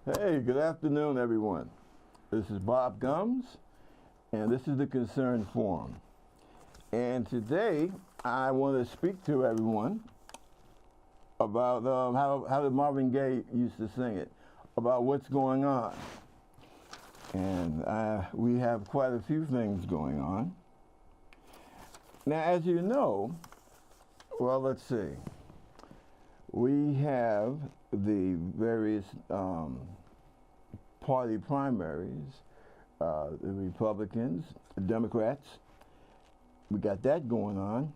Hey, good afternoon, everyone. This is Bob Gumbs, and this is the Concerned Forum. And today, I want to speak to everyone about how the Marvin Gaye used to sing it, about what's going on. And we have quite a few things going on. Now, as you know, well, let's see. We have the various party primaries, the Republicans, the Democrats. We got that going on.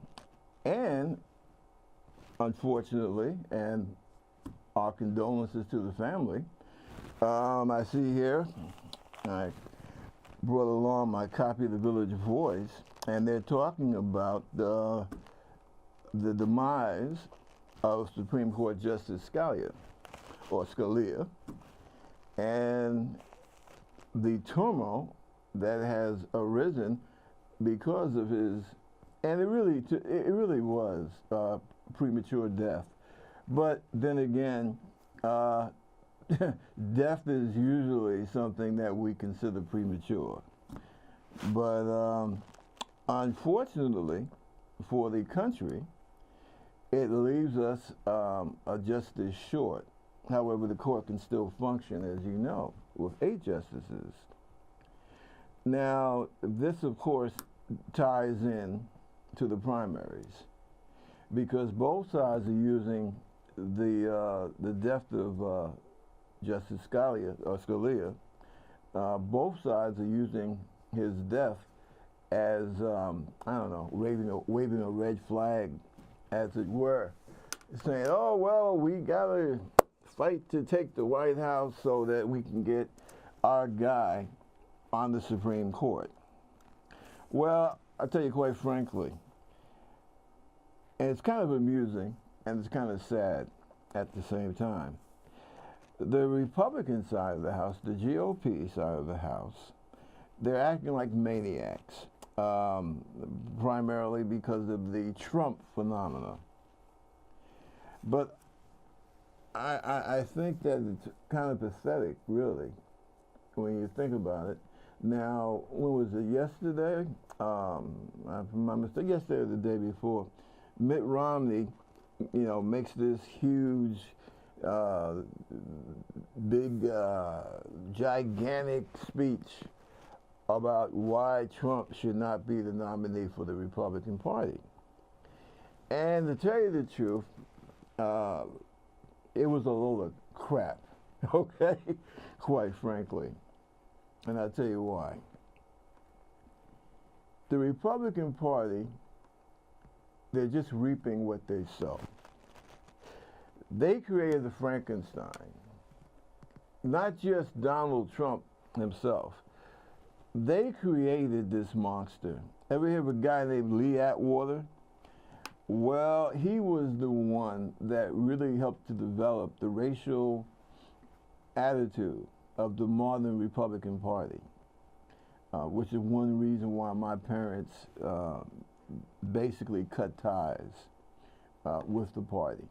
And unfortunately, and our condolences to the family, I see here, I brought along my copy of the Village Voice, and they're talking about the demise of Supreme Court Justice Scalia, and the turmoil that has arisen because of his, and it really was premature death. But then again, death is usually something that we consider premature. But unfortunately for the country, it leaves us a justice short. However, the court can still function, as you know, with 8 justices. Now, this, of course, ties in to the primaries, because both sides are using the death of Justice Scalia. Both sides are using his death as, I don't know, waving a red flag, as it were, saying, oh, well, we got to fight to take the White House so that we can get our guy on the Supreme Court. Well, I'll tell you quite frankly, and it's kind of amusing and it's kind of sad at the same time. The Republican side of the House, the GOP side of the House, they're acting like maniacs. Primarily because of the Trump phenomena. But I think that it's kind of pathetic, really, when you think about it. Now, when was it, yesterday? My mistake, yesterday or the day before, Mitt Romney, makes this huge, big, gigantic speech about why Trump should not be the nominee for the Republican Party. And to tell you the truth, it was a load of crap, okay? Quite frankly. And I'll tell you why. The Republican Party, they're just reaping what they sow. They created the Frankenstein. Not just Donald Trump himself. They created this monster. Ever hear of a guy named Lee Atwater? Well, he was the one that really helped to develop the racial attitude of the modern Republican Party, which is one reason why my parents basically cut ties with the party.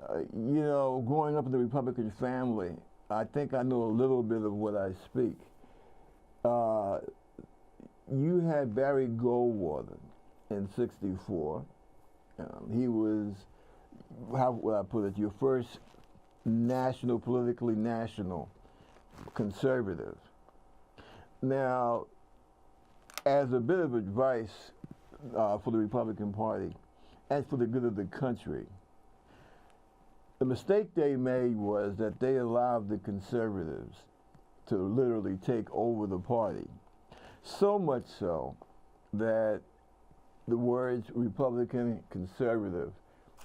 Growing up in the Republican family, I think I know a little bit of what I speak. You had Barry Goldwater in '64. He was, how would I put it, your first politically national conservative. Now, as a bit of advice for the Republican Party and for the good of the country, the mistake they made was that they allowed the conservatives to literally take over the party. So much so that the words Republican, conservative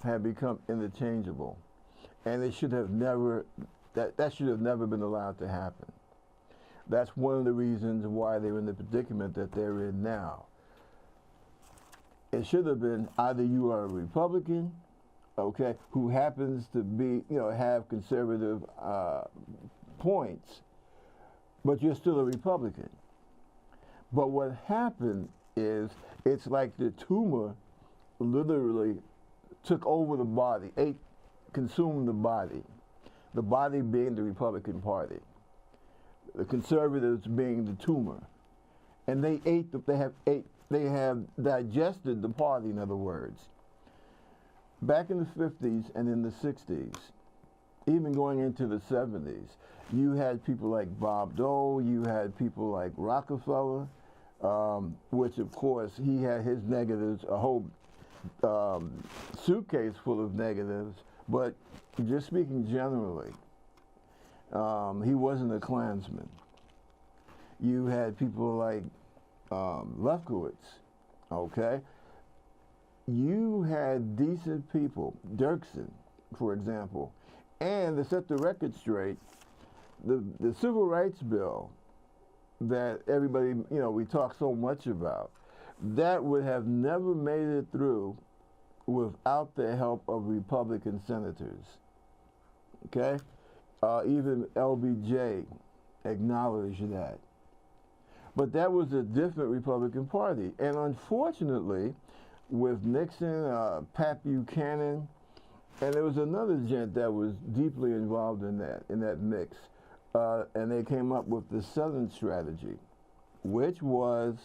have become interchangeable. And it should have never, that should have never been allowed to happen. That's one of the reasons why they're in the predicament that they're in now. It should have been either you are a Republican, okay, who happens to be, have conservative points, but you're still a Republican. But what happened is, it's like the tumor literally took over the body, consumed the body. the body being the Republican Party, the conservatives being the tumor, and they have digested the party. In other words, back in the 50s and in the 60s, even going into the 70s, you had people like Bob Dole, you had people like Rockefeller, which of course he had his negatives, a whole suitcase full of negatives, but just speaking generally, he wasn't a Klansman. You had people like Lefkowitz, okay? You had decent people, Dirksen, for example. And to set the record straight, the Civil Rights Bill that everybody, we talk so much about, that would have never made it through without the help of Republican senators, okay? Even LBJ acknowledged that. But that was a different Republican Party. And unfortunately, with Nixon, Pat Buchanan, and there was another gent that was deeply involved in that mix, and they came up with the Southern strategy, which was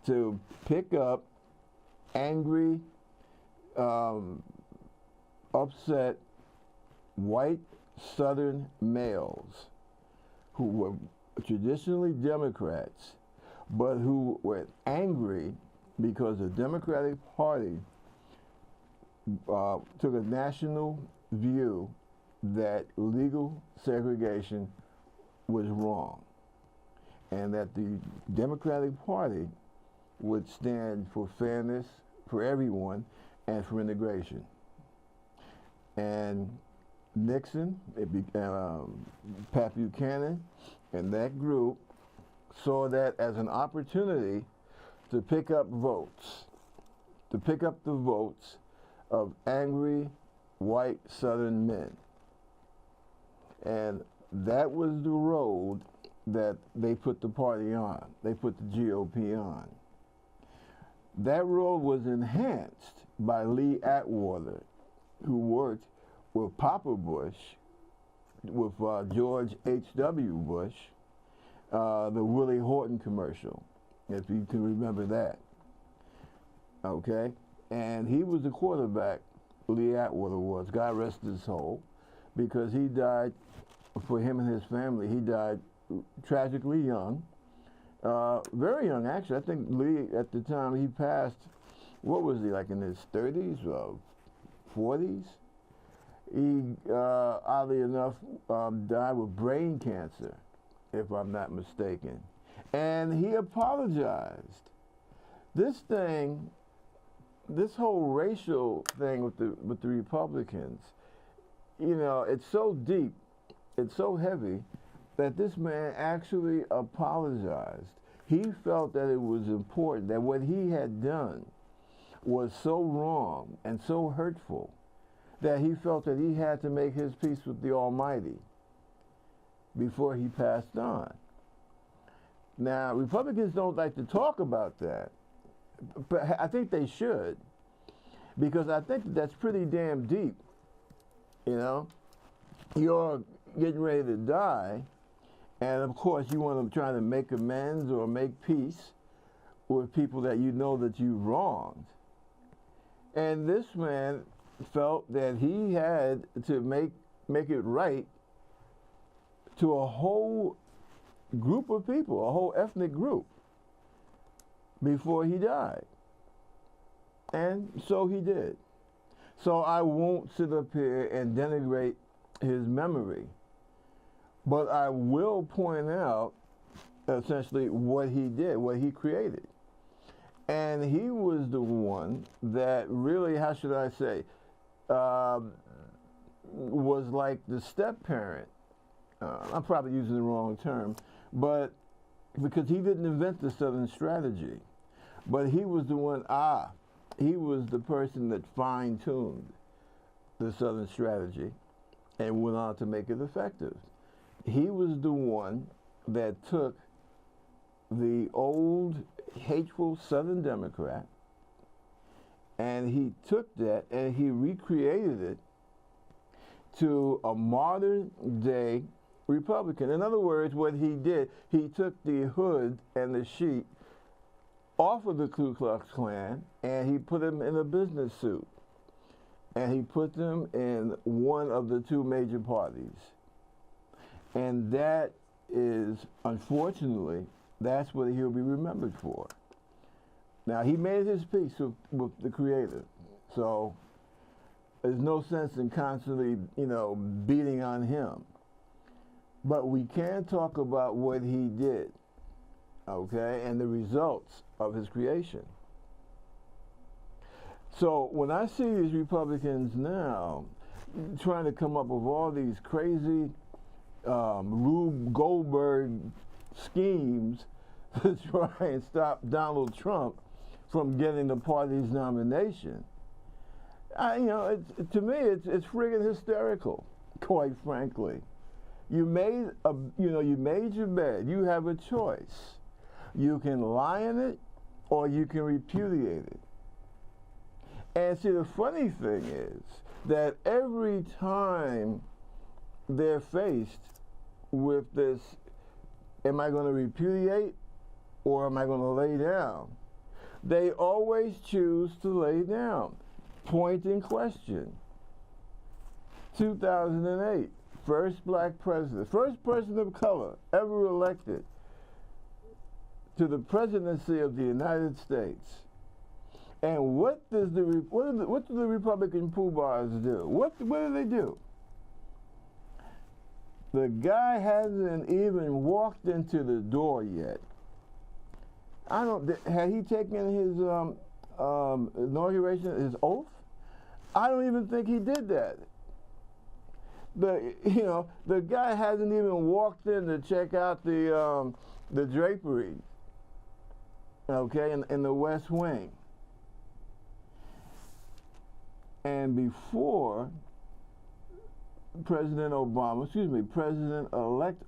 to pick up angry, upset white Southern males who were traditionally Democrats, but who were angry because the Democratic Party took a national view that legal segregation was wrong, and that the Democratic Party would stand for fairness for everyone and for integration. And Nixon, Pat Buchanan, and that group saw that as an opportunity to pick up votes, to pick up the votes of angry white Southern men. And that was the road that they put the party on. They put the GOP on. That road was enhanced by Lee Atwater, who worked with Papa Bush, with George H.W. Bush, the Willie Horton commercial, if you can remember that. Okay? And he was the quarterback, Lee Atwater was, God rest his soul, because he died, for him and his family, he died tragically young, very young actually. I think Lee, at the time he passed, what was he, like in his 30s or 40s? He, oddly enough, died with brain cancer, if I'm not mistaken. And he apologized. This thing, this whole racial thing with the Republicans, it's so deep, it's so heavy, that this man actually apologized. He felt that it was important, that what he had done was so wrong and so hurtful that he felt that he had to make his peace with the Almighty before he passed on. Now, Republicans don't like to talk about that, but I think they should, because I think that's pretty damn deep. You're getting ready to die, and of course you want to try to make amends or make peace with people that you know that you wronged. And this man felt that he had to make it right to a whole group of people, a whole ethnic group, before he died. And so he did. So I won't sit up here and denigrate his memory, but I will point out essentially what he did, what he created. And he was the one that really, how should I say, was like the step-parent. I'm probably using the wrong term, but because he didn't invent the Southern strategy, but he was the one, he was the person that fine-tuned the Southern strategy and went on to make it effective. He was the one that took the old hateful Southern Democrat, and he took that and he recreated it to a modern day Republican. In other words, what he did, he took the hood and the sheet off of the Ku Klux Klan and he put them in a business suit. And he put them in one of the two major parties. And that is, unfortunately, that's what he'll be remembered for. Now, he made his peace with the Creator. So there's no sense in constantly, beating on him. But we can talk about what he did, okay, and the results of his creation. So when I see these Republicans now trying to come up with all these crazy Rube Goldberg schemes to try and stop Donald Trump from getting the party's nomination, to me, it's friggin' hysterical, quite frankly. You made your bed. You have a choice. You can lie in it, or you can repudiate it. And see, the funny thing is that every time they're faced with this, am I going to repudiate or am I going to lay down? They always choose to lay down. Point in question. 2008, first black president, first person of color ever elected to the presidency of the United States. And what do the Republican poobahs do? What do they do? The guy hasn't even walked into the door yet. Had he taken his inauguration, his oath? I don't even think he did that. The guy hasn't even walked in to check out the drapery, okay, in the West Wing. And before President-elect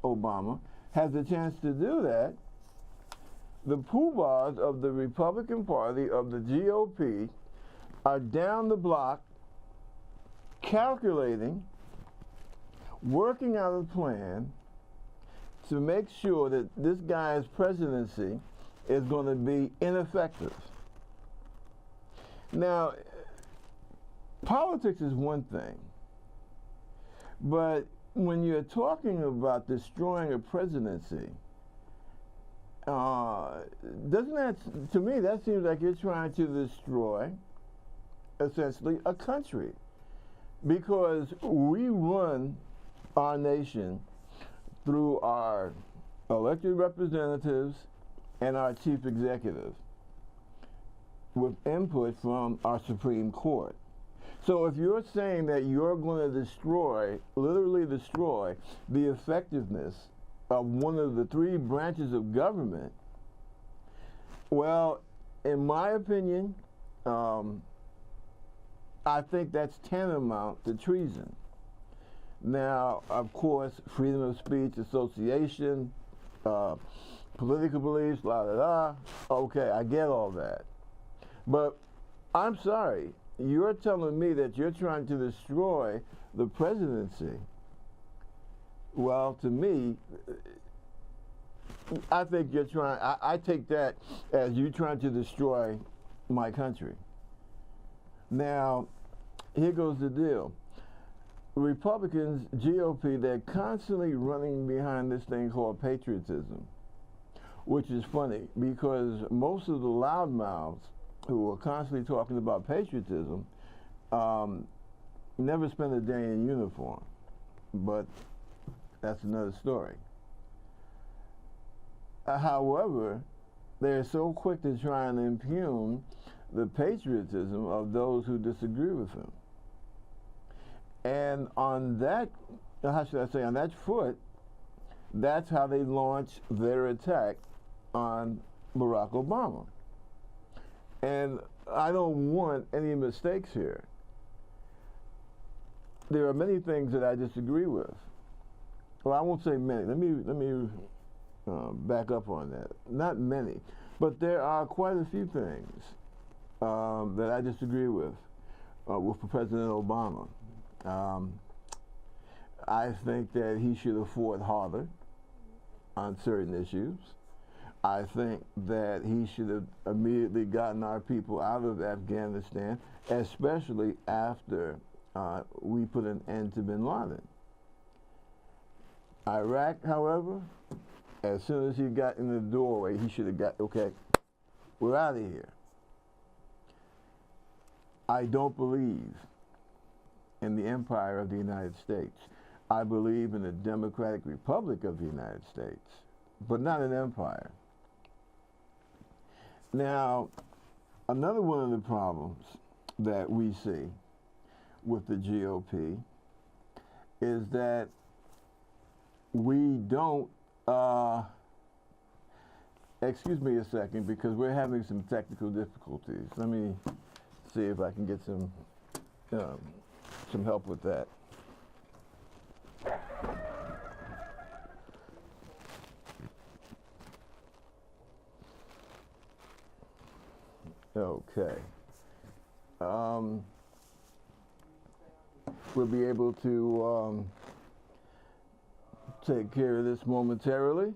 Obama has a chance to do that, the poobahs of the Republican Party, of the GOP, are down the block calculating, working out a plan to make sure that this guy's presidency is going to be ineffective. Now, politics is one thing, but when you're talking about destroying a presidency, doesn't that, to me, that seems like you're trying to destroy, essentially, a country. Because we run our nation through our elected representatives and our chief executive, with input from our Supreme Court. So if you're saying that you're going to literally destroy the effectiveness of one of the three branches of government, well, in my opinion, I think that's tantamount to treason. Now, of course, freedom of speech, association, political beliefs, okay, I get all that. But I'm sorry, you're telling me that you're trying to destroy the presidency. Well, to me, I think you're trying, I take that as you trying to destroy my country. Now, here goes the deal. Republicans, GOP, they're constantly running behind this thing called patriotism, which is funny because most of the loudmouths who are constantly talking about patriotism never spend a day in uniform, but that's another story. However, they're so quick to try and impugn the patriotism of those who disagree with him. And on that, how should I say, on that foot, that's how they launch their attack on Barack Obama. And I don't want any mistakes here. There are many things that I disagree with. Well, I won't say many. Let me back up on that. Not many, but there are quite a few things that I disagree with President Obama. I think that he should have fought harder on certain issues. I think that he should have immediately gotten our people out of Afghanistan, especially after we put an end to bin Laden. Iraq, however, as soon as he got in the doorway, he should have got, okay, we're out of here. I don't believe in the empire of the United States. I believe in the Democratic Republic of the United States, but not an empire. Now, another one of the problems that we see with the GOP is that we don't, excuse me a second, because we're having some technical difficulties. Let me see if I can get some help with that. Okay. We'll be able to take care of this momentarily.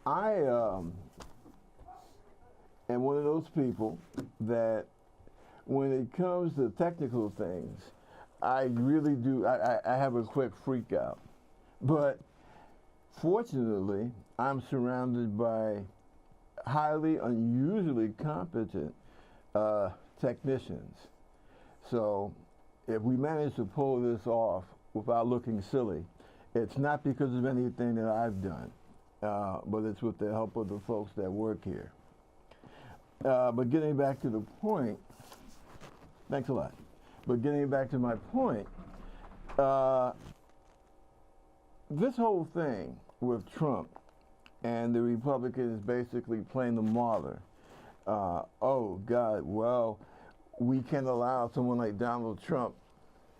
I am one of those people that when it comes to technical things, I really do, I have a quick freak out. But fortunately, I'm surrounded by highly, unusually competent technicians. So if we manage to pull this off without looking silly, it's not because of anything that I've done, but it's with the help of the folks that work here. But getting back to the point, thanks a lot. But getting back to my point, this whole thing with Trump and the Republicans basically playing the martyr. Oh God, well, we can't allow someone like Donald Trump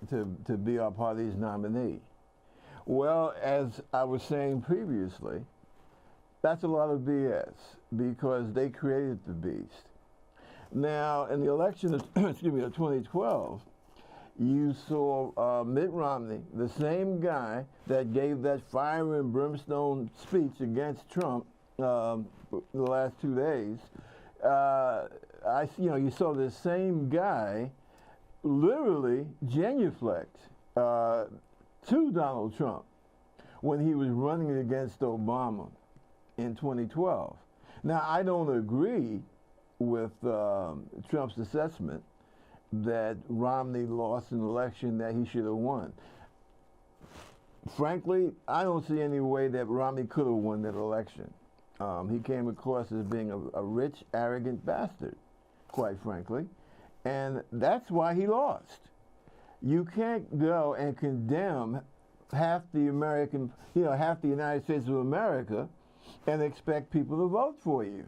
to be our party's nominee. Well, as I was saying previously, that's a lot of BS because they created the beast. Now, in the election of, excuse me, of 2012, you saw Mitt Romney, the same guy that gave that fire and brimstone speech against Trump the last 2 days. You saw the same guy literally genuflect to Donald Trump when he was running against Obama in 2012. Now, I don't agree with Trump's assessment that Romney lost an election that he should have won. Frankly, I don't see any way that Romney could have won that election. He came across as being a rich, arrogant bastard, quite frankly, and that's why he lost. You can't go and condemn half the half the United States of America and expect people to vote for you.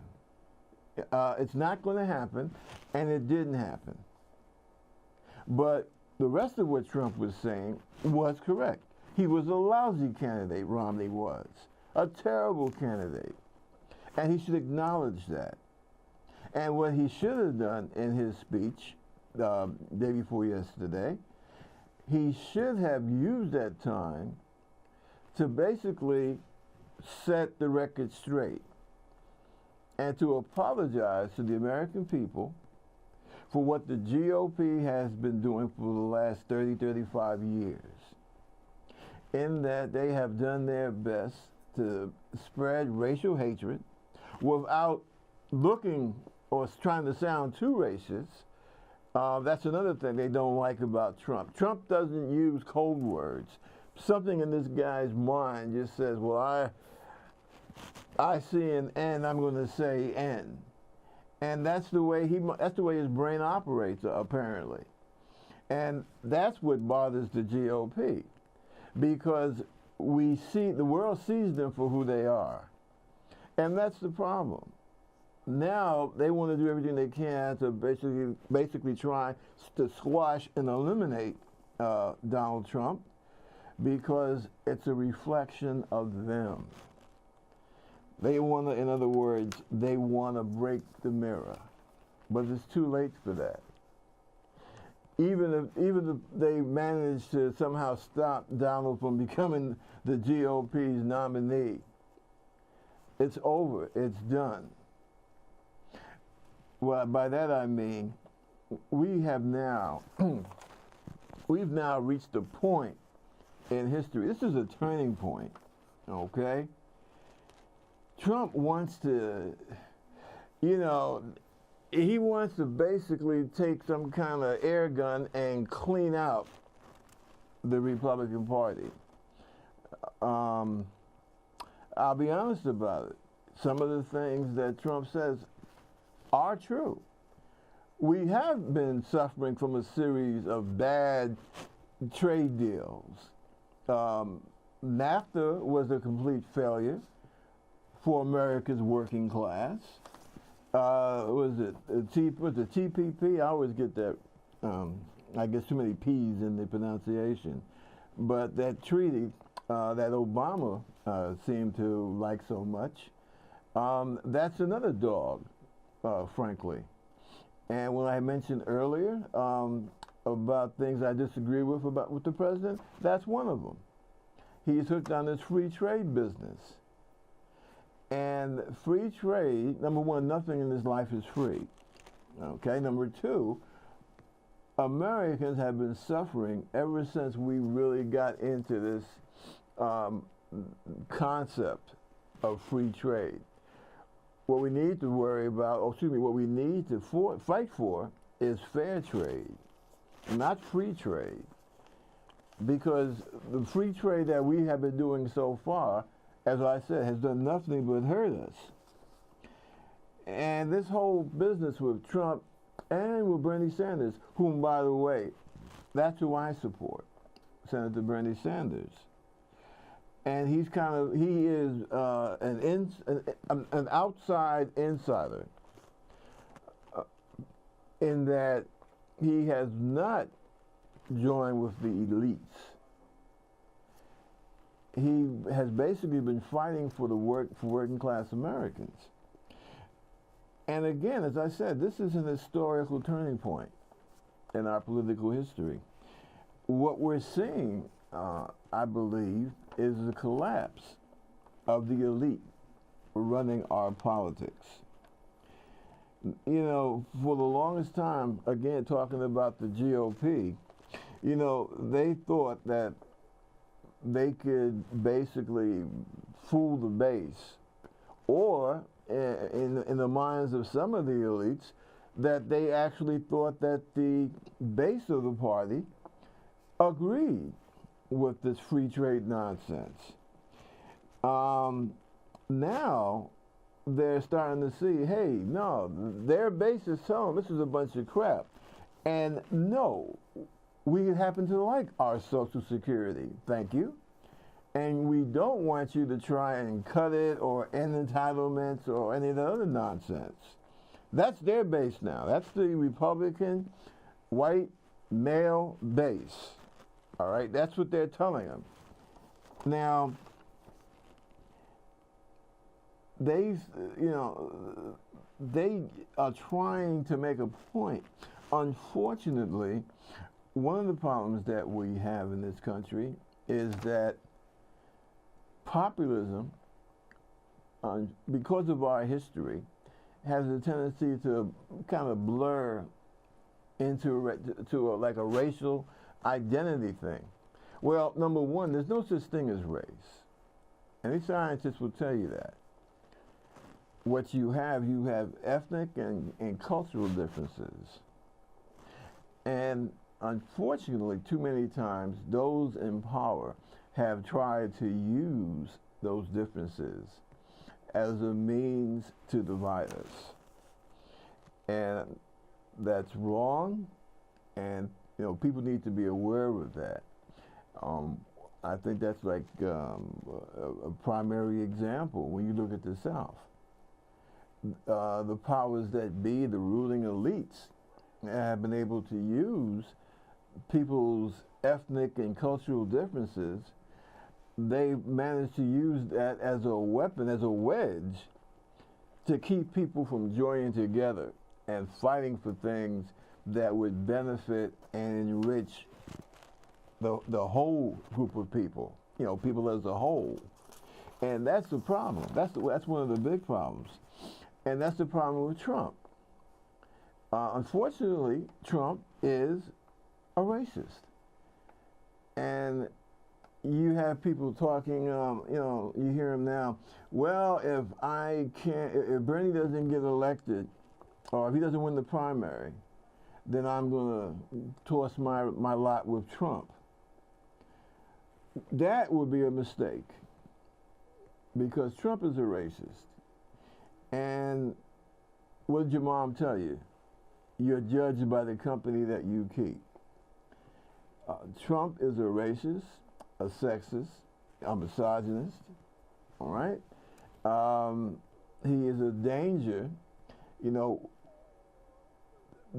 It's not going to happen, and it didn't happen. But the rest of what Trump was saying was correct. He was a lousy candidate, Romney was. A terrible candidate. And he should acknowledge that. And what he should have done in his speech day before yesterday, he should have used that time to basically set the record straight and to apologize to the American people for what the GOP has been doing for the last 30, 35 years, in that they have done their best to spread racial hatred without looking or trying to sound too racist. That's another thing they don't like about Trump. Trump doesn't use cold words. Something in this guy's mind just says, well, I see an N, I'm going to say N. And that's the way his brain operates, apparently. And that's what bothers the GOP, because the world sees them for who they are. And that's the problem. Now they want to do everything they can to basically try to squash and eliminate Donald Trump, because it's a reflection of them. They want to, in other words, they want to break the mirror. But it's too late for that. even if they managed to somehow stop Donald from becoming the GOP's nominee, it's over. It's done. Well, by that I mean we have now we've now reached a point in history. This is a turning point. Okay. Trump wants to, he wants to basically take some kind of air gun and clean out the Republican Party. I'll be honest about it. Some of the things that Trump says are true. We have been suffering from a series of bad trade deals. NAFTA was a complete failure for America's working class. Was it TPP? I always get that, I guess too many P's in the pronunciation. But that treaty that Obama seemed to like so much, that's another dog, frankly. And when I mentioned earlier about things I disagree with the president, that's one of them. He's hooked on this free trade business. And free trade, number one, nothing in this life is free. Okay, number two, Americans have been suffering ever since we really got into this concept of free trade. What we need to worry about, what we need to fight for is fair trade, not free trade. Because the free trade that we have been doing so far, as I said, has done nothing but hurt us. And this whole business with Trump and with Bernie Sanders, whom, by the way, that's who I support, Senator Bernie Sanders. And he is an outside insider in that he has not joined with the elites. He has basically been fighting for working class Americans. And again, as I said, this is an historical turning point in our political history. What we're seeing, I believe, is the collapse of the elite running our politics. For the longest time, again, talking about the GOP, they thought that they could basically fool the base, or in the minds of some of the elites, that they actually thought that the base of the party agreed with this free trade nonsense. Now they're starting to see, hey, no, their base is telling them this is a bunch of crap. And no, we happen to like our Social Security, thank you. And we don't want you to try and cut it or end entitlements or any of the other nonsense. That's their base now. That's the Republican white male base. All right, that's what they're telling them. Now, they are trying to make a point. Unfortunately, one of the problems that we have in this country is that populism, because of our history, has a tendency to kind of blur into like a racial identity thing. Well, number one, there's no such thing as race. Any scientist will tell you that. What you have ethnic and cultural differences. And unfortunately, too many times, those in power have tried to use those differences as a means to divide us. And that's wrong, and people need to be aware of that. I think that's like a primary example when you look at the South. The powers that be, the ruling elites, have been able to use people's ethnic and cultural differences. They managed to use that as a weapon, as a wedge, to keep people from joining together and fighting for things that would benefit and enrich the whole group of people, people as a whole. And that's the problem. That's one of the big problems. And that's the problem with Trump. Unfortunately, Trump is a racist. And you have people talking, you hear him now, well, if Bernie doesn't get elected, or if he doesn't win the primary, then I'm going to toss my lot with Trump. That would be a mistake, because Trump is a racist. And what did your mom tell you? You're judged by the company that you keep. Trump is a racist, a sexist, a misogynist, all right? He is a danger. The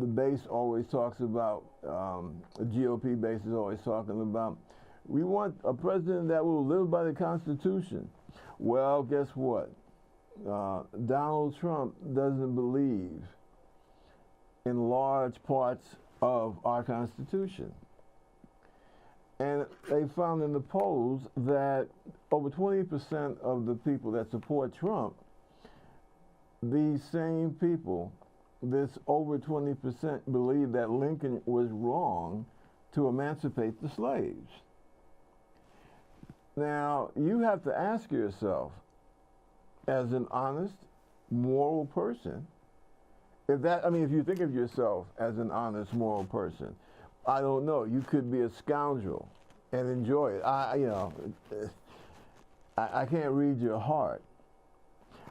base always talks about, the GOP base is always talking about, we want a president that will live by the Constitution. Well, guess what? Donald Trump doesn't believe in large parts of our Constitution. And they found in the polls that over 20% of the people that support Trump, these same people, this over 20% believe that Lincoln was wrong to emancipate the slaves. Now, you have to ask yourself, as an honest, moral person, if you think of yourself as an honest, moral person, I don't know, you could be a scoundrel and enjoy it. I can't read your heart.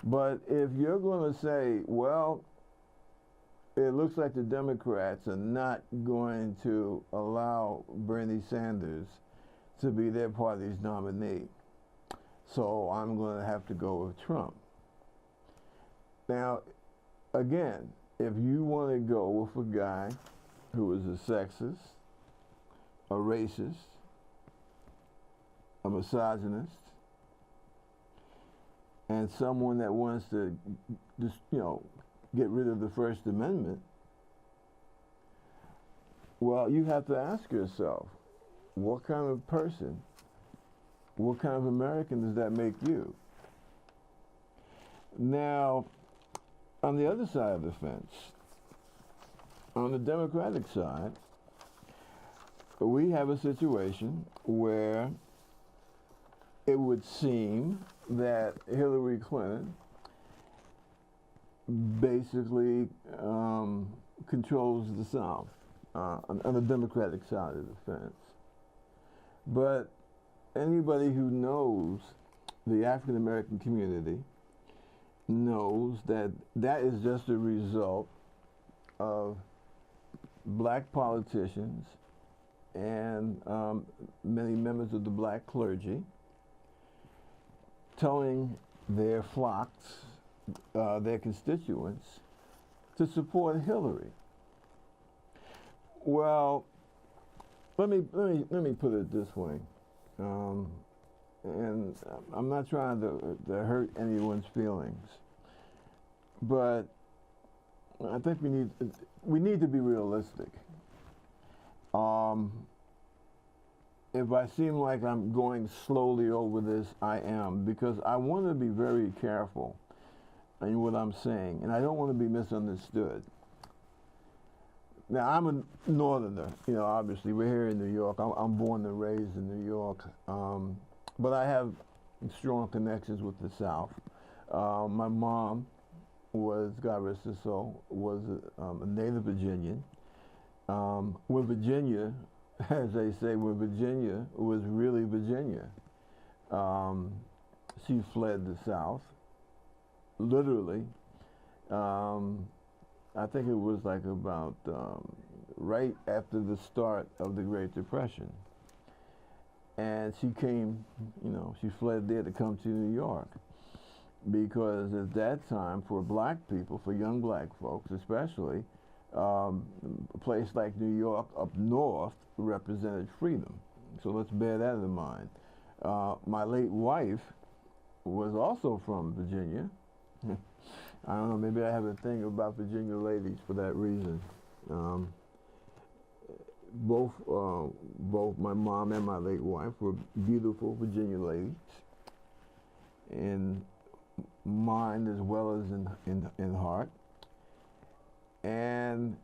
But if you're going to say, well, it looks like the Democrats are not going to allow Bernie Sanders to be their party's nominee, so I'm going to have to go with Trump. Now, again, if you want to go with a guy who is a sexist, a racist, a misogynist, and someone that wants to just, get rid of the First Amendment, well, you have to ask yourself, what kind of person, what kind of American does that make you? Now, on the other side of the fence, on the Democratic side, we have a situation where it would seem that Hillary Clinton basically controls the South on the Democratic side of the fence. But anybody who knows the African American community knows that that is just a result of black politicians and many members of the black clergy telling their flocks, their constituents, to support Hillary. Well, let me put it this way, and I'm not trying to hurt anyone's feelings, but I think we need to be realistic. If I seem like I'm going slowly over this, I am, because I want to be very careful in what I'm saying, and I don't want to be misunderstood. Now, I'm a northerner, obviously. We're here in New York. I'm born and raised in New York, but I have strong connections with the South. My mom was, God rest her soul, was a native Virginian. When Virginia, as they say, when Virginia was really Virginia, she fled the South, literally. I think it was like about right after the start of the Great Depression. And she came, she fled there to come to New York. Because at that time, for black people, for young black folks especially, a place like New York up north represented freedom. So let's bear that in mind. My late wife was also from Virginia. I don't know, maybe I have a thing about Virginia ladies for that reason. both my mom and my late wife were beautiful Virginia ladies, in mind as well as in heart. And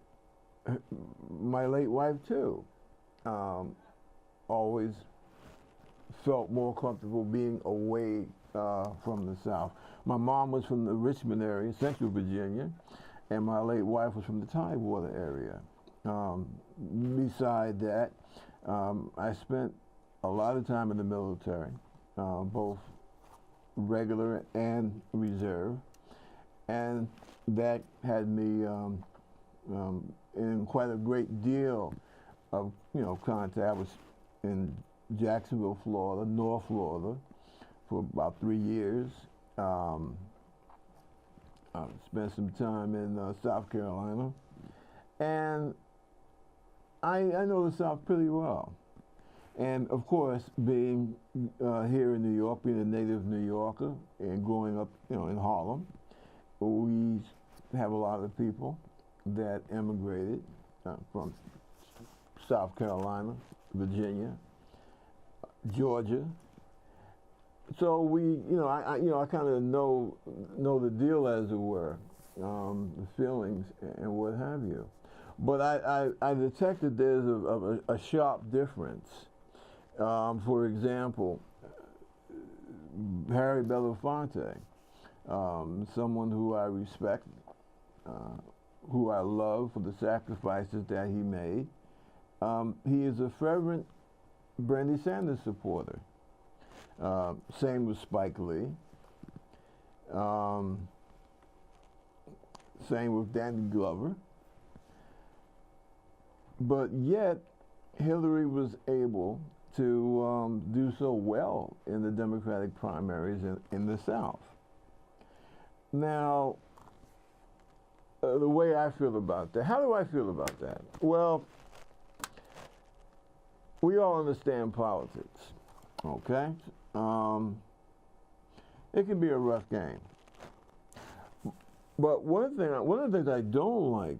my late wife too, always felt more comfortable being away from the South. My mom was from the Richmond area, Central Virginia, and my late wife was from the Tidewater area. Beside that, I spent a lot of time in the military, both regular and reserve, and that had me in quite a great deal of contact. I was in Jacksonville, Florida, North Florida, for about 3 years. I spent some time in South Carolina, and I know the South pretty well. And of course, being here in New York, being a native New Yorker, and growing up, in Harlem, we have a lot of people that emigrated from South Carolina, Virginia, Georgia. So we, I kind of know the deal, as it were, the feelings and what have you. But I detected there's a sharp difference. For example, Harry Belafonte, someone who I respect, who I love for the sacrifices that he made. He is a fervent Bernie Sanders supporter. Same with Spike Lee. Same with Danny Glover. But yet, Hillary was able to do so well in the Democratic primaries in the South. Now, the way I feel about that, how do I feel about that? Well, we all understand politics, okay? It can be a rough game. But one of the things I don't like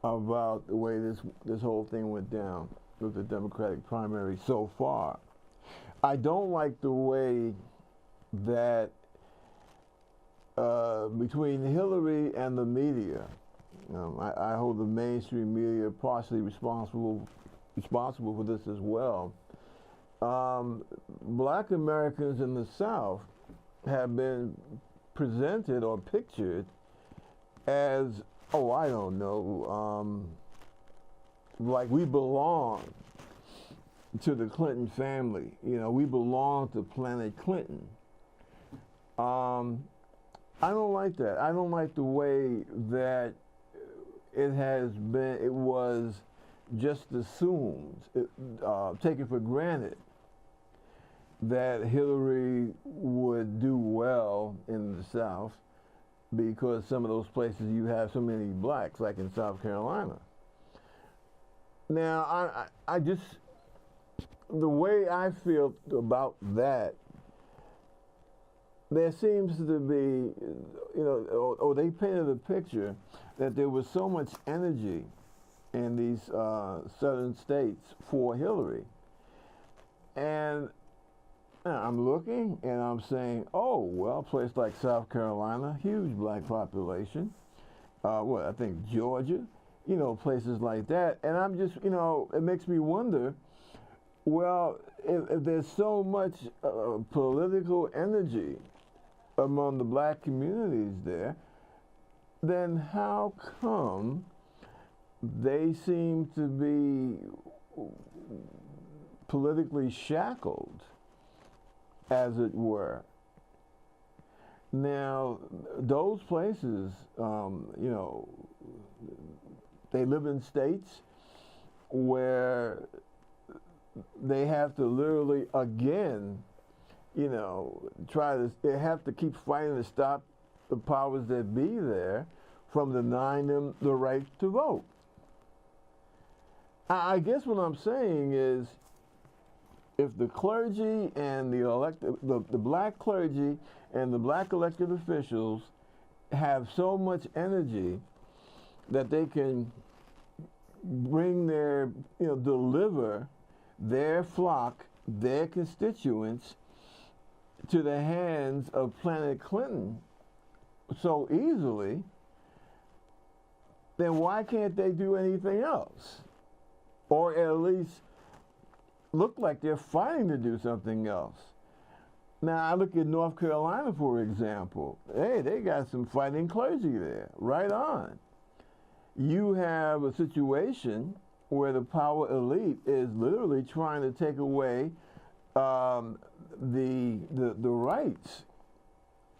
about the way this whole thing went down with the Democratic primary so far, I don't like the way that between Hillary and the media, I hold the mainstream media partially responsible for this as well. Black Americans in the South have been presented or pictured as, oh, I don't know, like we belong to the Clinton family. We belong to Planet Clinton. I don't like that. I don't like the way that it was just assumed, taken for granted, that Hillary would do well in the South because some of those places you have so many blacks, like in South Carolina. Now, I just, the way I feel about that, there seems to be, they painted a picture that there was so much energy in these southern states for Hillary. And I'm looking and I'm saying, oh, well, a place like South Carolina, huge black population. I think Georgia, places like that. And I'm just, it makes me wonder, well, if there's so much political energy among the black communities there, then how come they seem to be politically shackled, as it were? Now, those places, they live in states where they have to literally, again, they have to keep fighting to stop the powers that be there from denying them the right to vote. I guess what I'm saying is, if the clergy and the black clergy and the black elected officials have so much energy that they can bring their, deliver their flock, their constituents, to the hands of Planet Clinton so easily, then why can't they do anything else? Or at least look like they're fighting to do something else. Now, I look at North Carolina, for example. Hey, they got some fighting clergy there, right on. You have a situation where the power elite is literally trying to take away the rights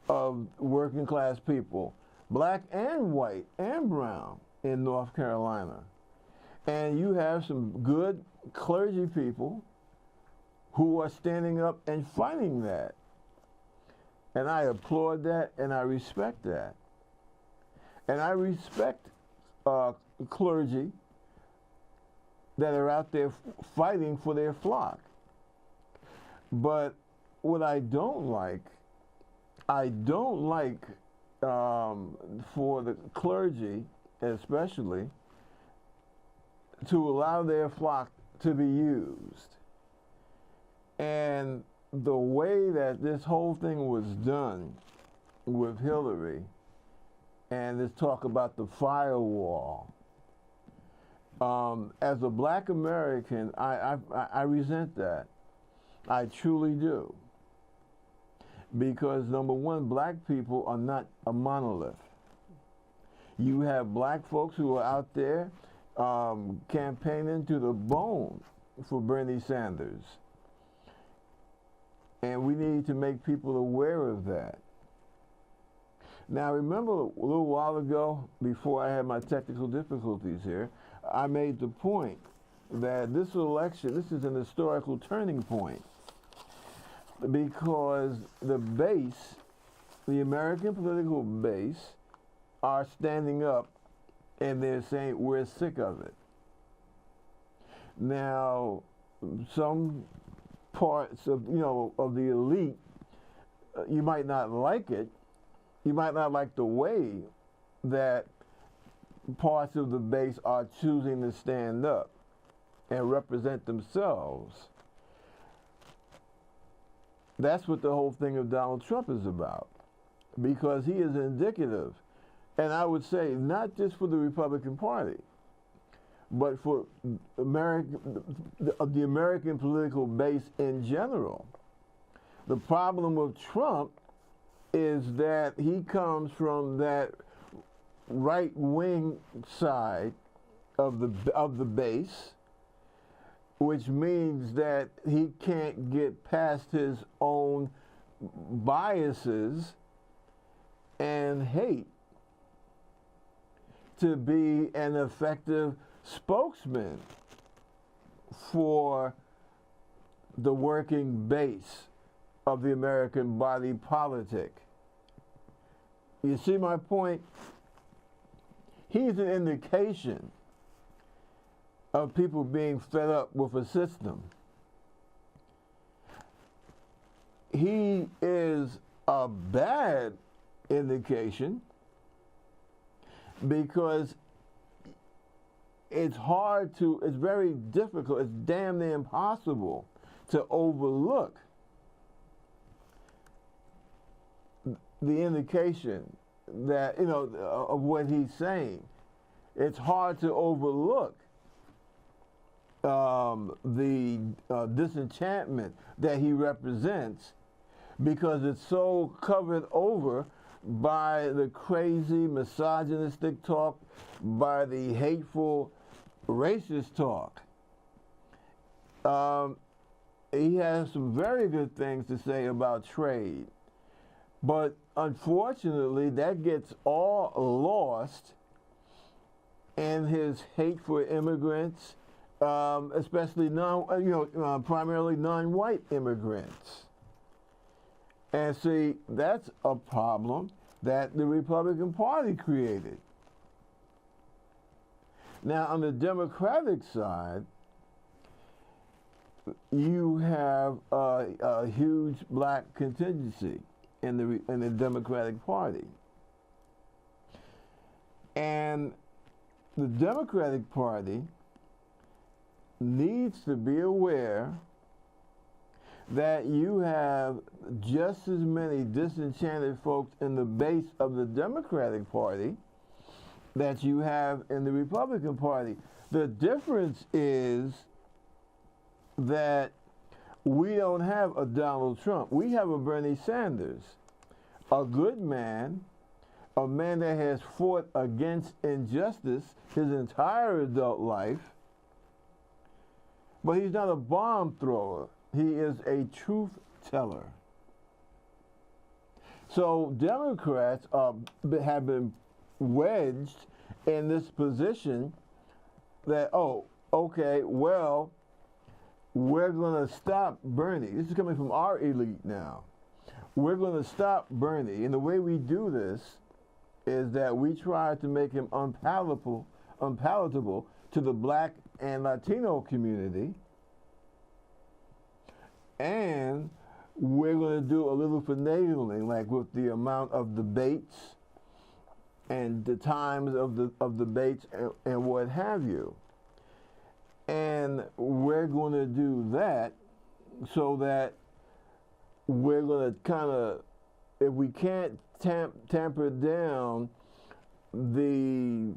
of working class people, black and white and brown, in North Carolina. And you have some good clergy people who are standing up and fighting that. And I applaud that and I respect that. And I respect clergy that are out there fighting for their flock. But what I don't like for the clergy especially to allow their flock to be used. And the way that this whole thing was done with Hillary and this talk about the firewall, as a black American, I resent that. I truly do. Because number one, black people are not a monolith. You have black folks who are out there campaigning to the bone for Bernie Sanders. And we need to make people aware of that. Now, remember a little while ago, before I had my technical difficulties here, I made the point that this election, this is an historical turning point, because the base, the American political base, are standing up and they're saying we're sick of it. Now, some parts of of the elite, you might not like it. You might not like the way that parts of the base are choosing to stand up and represent themselves. That's what the whole thing of Donald Trump is about, because he is indicative, and I would say not just for the Republican Party, but for the American political base in general. The problem with Trump is that he comes from that right-wing side of the base, which means that he can't get past his own biases and hate to be an effective spokesman for the working base of the American body politic. You see my point? He's an indication of people being fed up with a system. He is a bad indication because it's very difficult, it's damn near impossible to overlook the indication that, of what he's saying. It's hard to overlook the disenchantment that he represents, because it's so covered over by the crazy misogynistic talk, by the hateful racist talk. He has some very good things to say about trade, but unfortunately that gets all lost in his hate for immigrants, especially primarily non-white immigrants. And see, that's a problem that the Republican Party created. Now, on the Democratic side, you have a huge black contingency in the Democratic Party. And the Democratic Party needs to be aware that you have just as many disenchanted folks in the base of the Democratic Party that you have in the Republican Party. The difference is that we don't have a Donald Trump. We have a Bernie Sanders, a good man, a man that has fought against injustice his entire adult life, but he's not a bomb thrower. He is a truth teller. So Democrats have been wedged in this position that, oh, okay, well, we're going to stop Bernie. This is coming from our elite now. We're going to stop Bernie. And the way we do this is that we try to make him unpalatable to the black and Latino community. And we're going to do a little finagling, like with the amount of debates and the times of debates and what have you. And we're going to do that so that we're going to kind of, if we can't tamper down the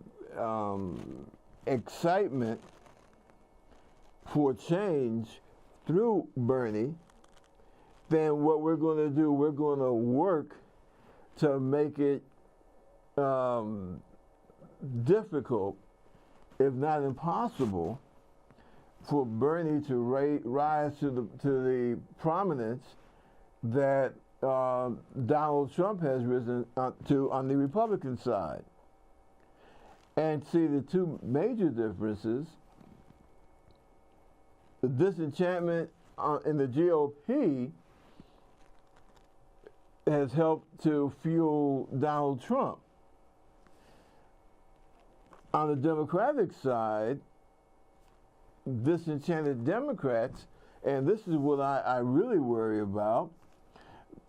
excitement for change through Bernie, then what we're going to do, we're going to work to make it difficult, if not impossible, for Bernie to rise to the prominence that Donald Trump has risen to on the Republican side. And see, the two major differences, the disenchantment in the GOP has helped to fuel Donald Trump. On the Democratic side, disenchanted Democrats, and this is what I really worry about,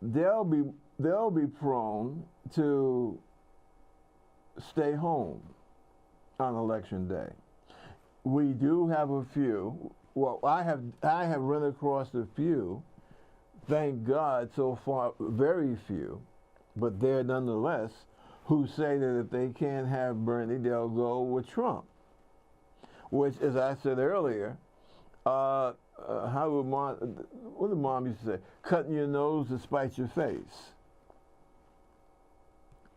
they'll be prone to stay home on election day. We do have a few. Well, I have run across a few. Thank God, so far, very few, but there nonetheless, who say that if they can't have Bernie, they'll go with Trump. Which, as I said earlier, what did Mom used to say? Cutting your nose to spite your face.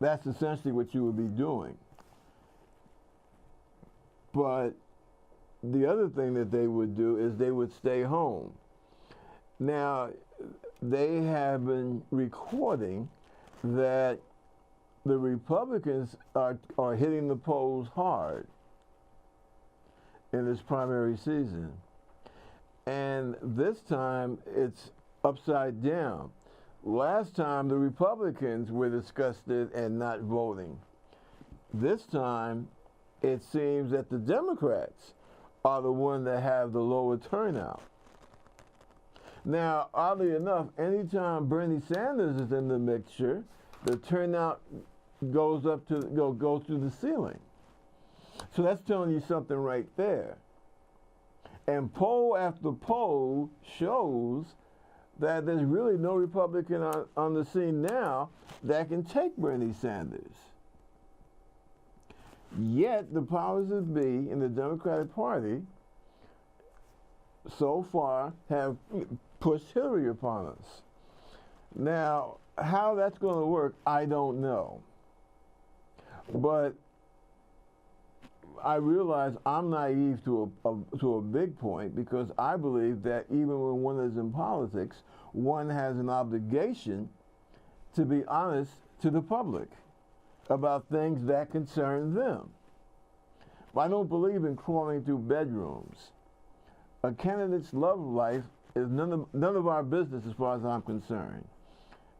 That's essentially what you would be doing. But the other thing that they would do is they would stay home. Now, they have been recording that the Republicans are hitting the polls hard in this primary season. And this time, it's upside down. Last time, the Republicans were disgusted and not voting. This time, it seems that the Democrats are the ones that have the lower turnout. Now, oddly enough, anytime Bernie Sanders is in the mixture, the turnout goes through the ceiling. So that's telling you something right there. And poll after poll shows that there's really no Republican on the scene now that can take Bernie Sanders. Yet the powers that be in the Democratic Party so far have pushed Hillary upon us. Now, how that's going to work, I don't know. But I realize I'm naive to a big point, because I believe that even when one is in politics, one has an obligation to be honest to the public about things that concern them. I don't believe in crawling through bedrooms. A candidate's love life is none of our business as far as I'm concerned.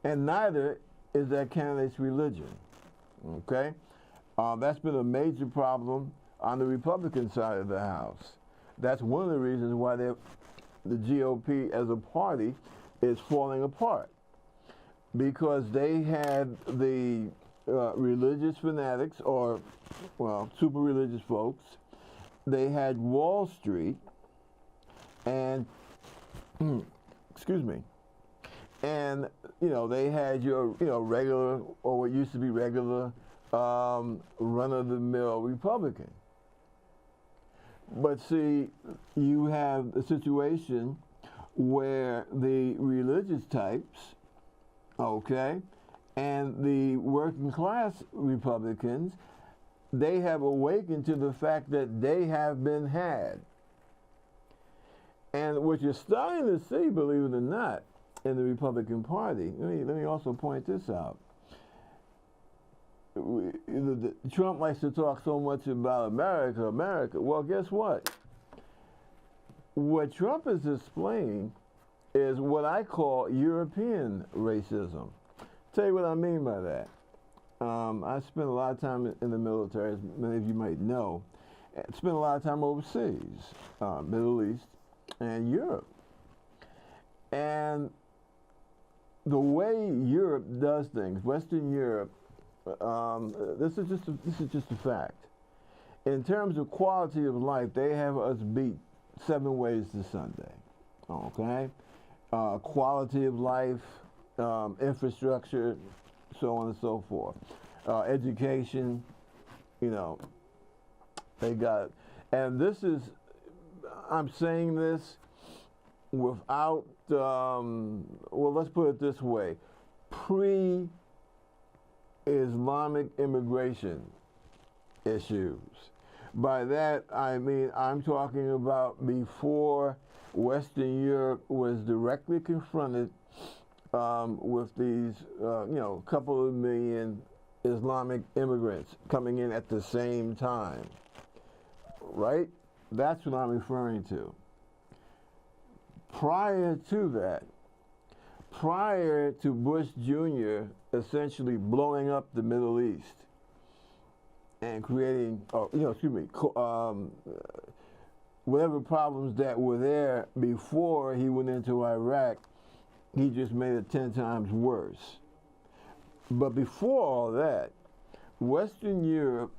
And neither is that candidate's religion. Okay? That's been a major problem on the Republican side of the House. That's one of the reasons why the GOP as a party is falling apart. Because they had the religious fanatics, or, well, super religious folks. They had Wall Street, and, excuse me, and, you know, they had your, you know, regular, or what used to be regular, run-of-the-mill Republican. But see, you have a situation where the religious types, okay, and the working class Republicans, they have awakened to the fact that they have been had. And what you're starting to see, believe it or not, in the Republican Party, let me also point this out. Trump likes to talk so much about America, America. Well, guess what? What Trump is displaying is what I call European racism. Tell you what I mean by that. I spent a lot of time in the military, as many of you might know. I spent a lot of time overseas, Middle East and Europe. And the way Europe does things, Western Europe, this is just a fact. In terms of quality of life, they have us beat 7 ways to Sunday. Okay, quality of life, infrastructure, so on and so forth. Education, you know, they got, and this is, I'm saying this without, well, let's put it this way, Islamic immigration issues. By that, I mean, I'm talking about before Western Europe was directly confronted with these, you know, couple of million Islamic immigrants coming in at the same time, right? That's what I'm referring to. Prior to that, prior to Bush Jr. essentially blowing up the Middle East and creating, you know, excuse me, whatever problems that were there before he went into Iraq, he just made it 10 times worse. But before all that, Western Europe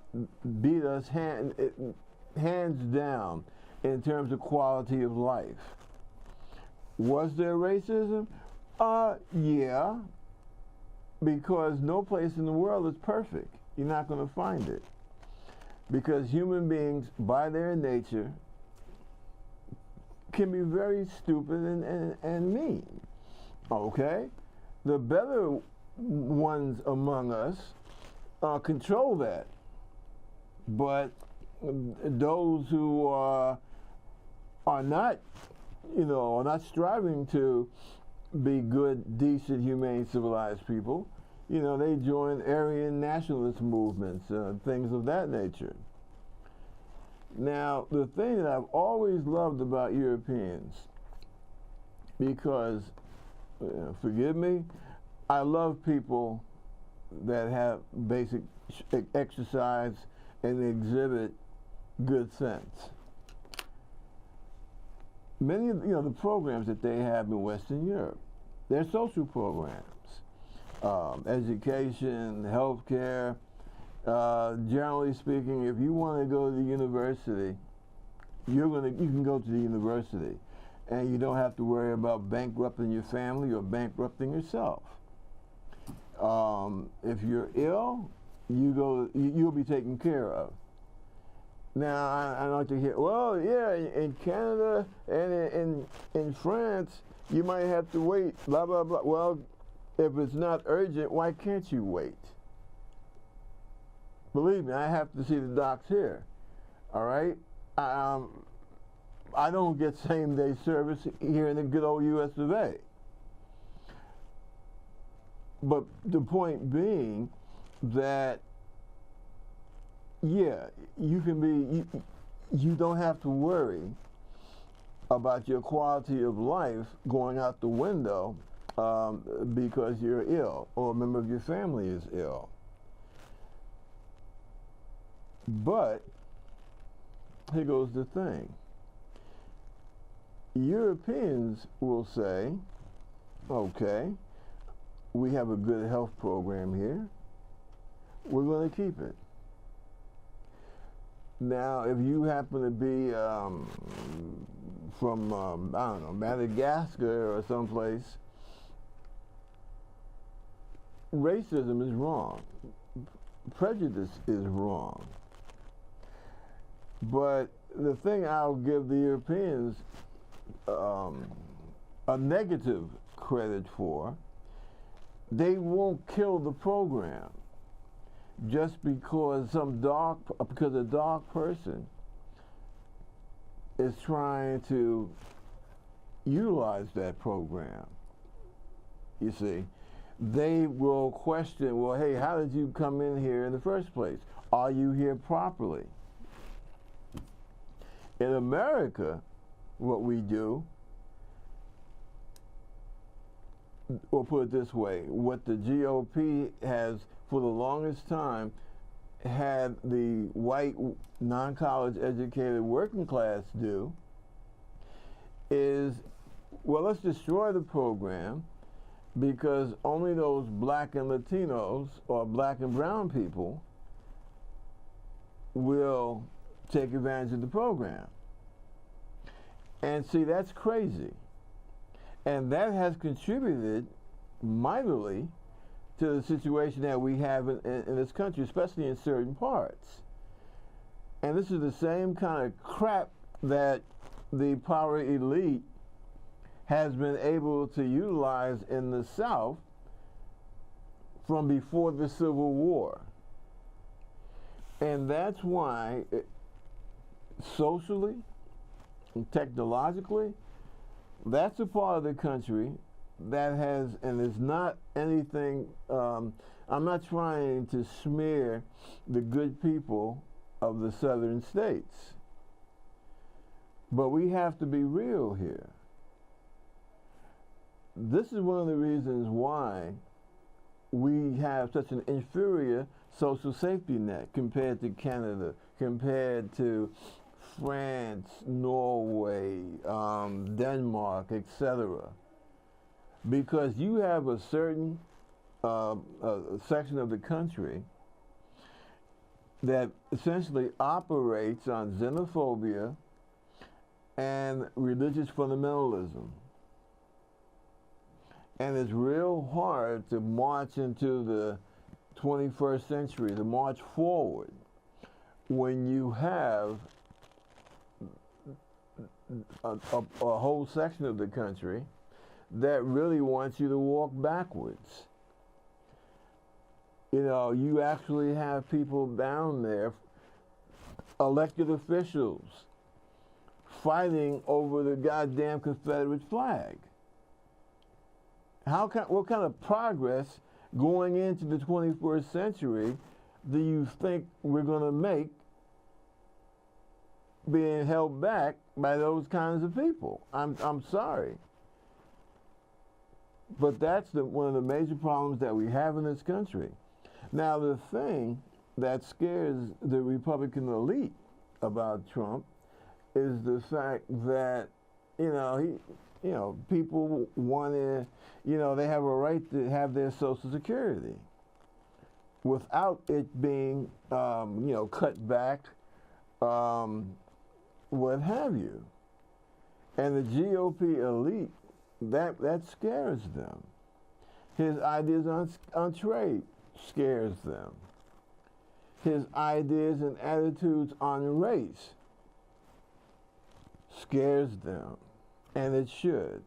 beat us hands down in terms of quality of life. Was there racism? Yeah, because no place in the world is perfect. You're not going to find it. Because human beings, by their nature, can be very stupid and mean. Okay? The better ones among us control that. But those who are not, you know, are not striving to be good, decent, humane, civilized people, you know, they join Aryan nationalist movements, things of that nature. Now, the thing that I've always loved about Europeans, because, forgive me, I love people that have basic exercise and exhibit good sense. Many of the programs that they have in Western Europe, they're social programs, education, healthcare. Generally speaking, if you want to go to the university, you can go to the university, and you don't have to worry about bankrupting your family or bankrupting yourself. If you're ill, you'll be taken care of. Now, I like to hear, well, yeah, in Canada and in France, you might have to wait, blah, blah, blah. Well, if it's not urgent, why can't you wait? Believe me, I have to see the docs here, all right? I don't get same-day service here in the good old US of A. But the point being that, yeah, you don't have to worry about your quality of life going out the window because you're ill or a member of your family is ill. But here goes the thing. Europeans will say, okay, we have a good health program here. we're going to keep it. Now, if you happen to be from, I don't know, Madagascar or someplace, racism is wrong. Prejudice is wrong. But the thing I'll give the Europeans a negative credit for, they won't kill the program just because a dark person is trying to utilize that program. You see, they will question, well, hey, how did you come in here in the first place? Are you here properly? In America, what we do, or put it this way, what the GOP has for the longest time had the white, non-college educated working class do is, well, let's destroy the program because only those black and Latinos or black and brown people will take advantage of the program. And see, that's crazy. And that has contributed mightily to the situation that we have in this country, especially in certain parts. And this is the same kind of crap that the power elite has been able to utilize in the South from before the Civil War. And that's why socially and technologically, that's a part of the country that has, and is not anything, I'm not trying to smear the good people of the southern states, but we have to be real here. This is one of the reasons why we have such an inferior social safety net compared to Canada, compared to France, Norway, Denmark, etc. Because you have a certain section of the country that essentially operates on xenophobia and religious fundamentalism. And it's real hard to march into the 21st century, to march forward, when you have a whole section of the country that really wants you to walk backwards. You know, you actually have people down there, elected officials, fighting over the goddamn Confederate flag. What kind of progress going into the 21st century do you think we're going to make being held back by those kinds of people? I'm sorry. But that's one of the major problems that we have in this country. Now, the thing that scares the Republican elite about Trump is the fact that, people want to, they have a right to have their Social Security without it being, cut back, what have you. And the GOP elite, that scares them. His ideas on trade scares them. His ideas and attitudes on race scares them. And it should.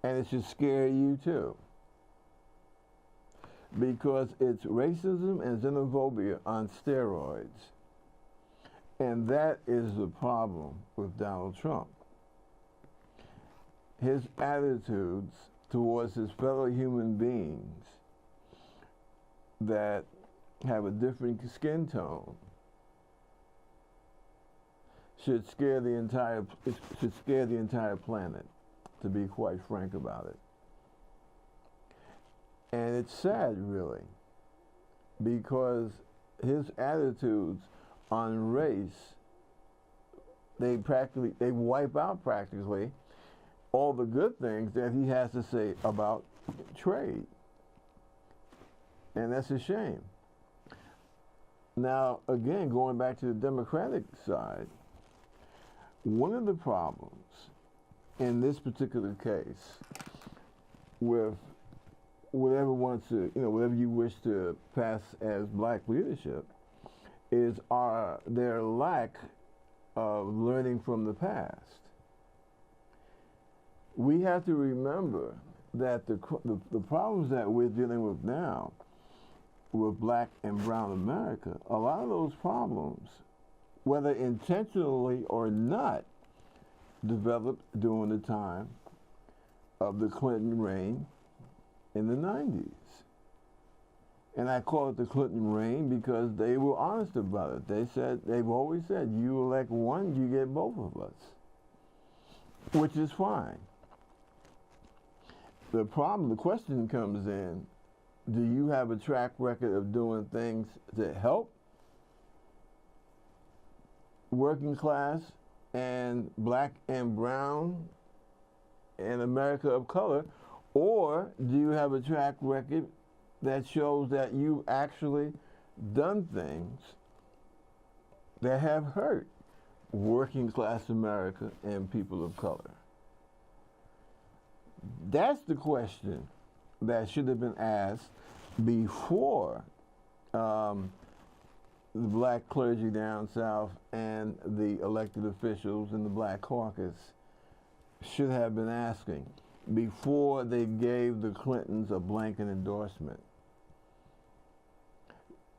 And it should scare you too. Because it's racism and xenophobia on steroids. And that is the problem with Donald Trump. His attitudes towards his fellow human beings that have a different skin tone should scare the entire planet, to be quite frank about it. And it's sad, really, because his attitudes on race, they wipe out practically all the good things that he has to say about trade. And that's a shame. Now, again, going back to the Democratic side, one of the problems in this particular case with whatever you wish to pass as black leadership is their lack of learning from the past. We have to remember that the problems that we're dealing with now with black and brown America, a lot of those problems, whether intentionally or not, developed during the time of the Clinton reign in the 90s. And I call it the Clinton reign because they were honest about it. They've always said, you elect one, you get both of us, which is fine. The question comes in, do you have a track record of doing things to help working class and black and brown and America of color, or do you have a track record that shows that you've actually done things that have hurt working class America and people of color? That's the question that should have been asked before the black clergy down south and the elected officials in the Black Caucus should have been asking before they gave the Clintons a blanket endorsement.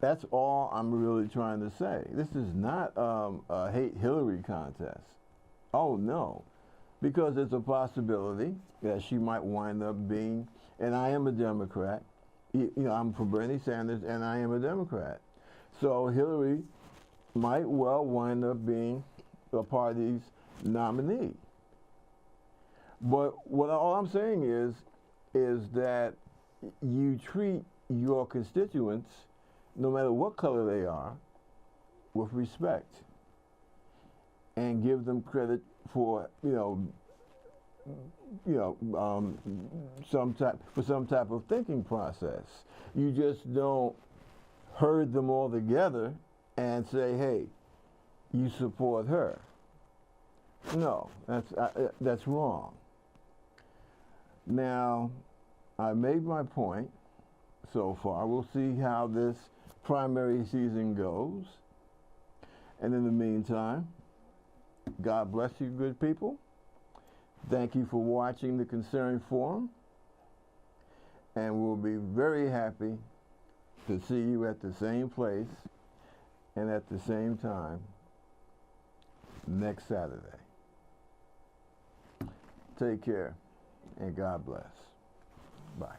That's all I'm really trying to say. This is not a hate Hillary contest. Oh, no. Because there's a possibility that she might wind up being, and I am a Democrat. I'm for Bernie Sanders, and I am a Democrat. So Hillary might well wind up being the party's nominee. But all I'm saying is that you treat your constituents, no matter what color they are, with respect, and give them credit for some type of thinking process. You just don't herd them all together and say, hey, you support her. No, that's wrong. Now, I made my point so far. We'll see how this primary season goes. And in the meantime, God bless you, good people. Thank you for watching the Concerned Forum. And we'll be very happy to see you at the same place and at the same time next Saturday. Take care and God bless. Bye.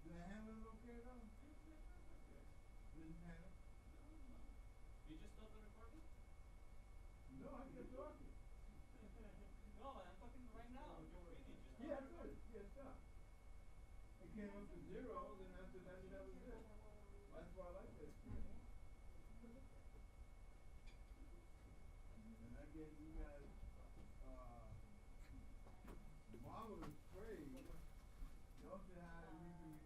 Did I handle it okay though? Didn't panic? You just stopped the recording? No, I kept talking. No, I'm talking right now. You're finished. Just Yeah, good. Yeah, stop. It came up to 0, then after that, that was it. That's why I like that. And I gave you guys marvelous praise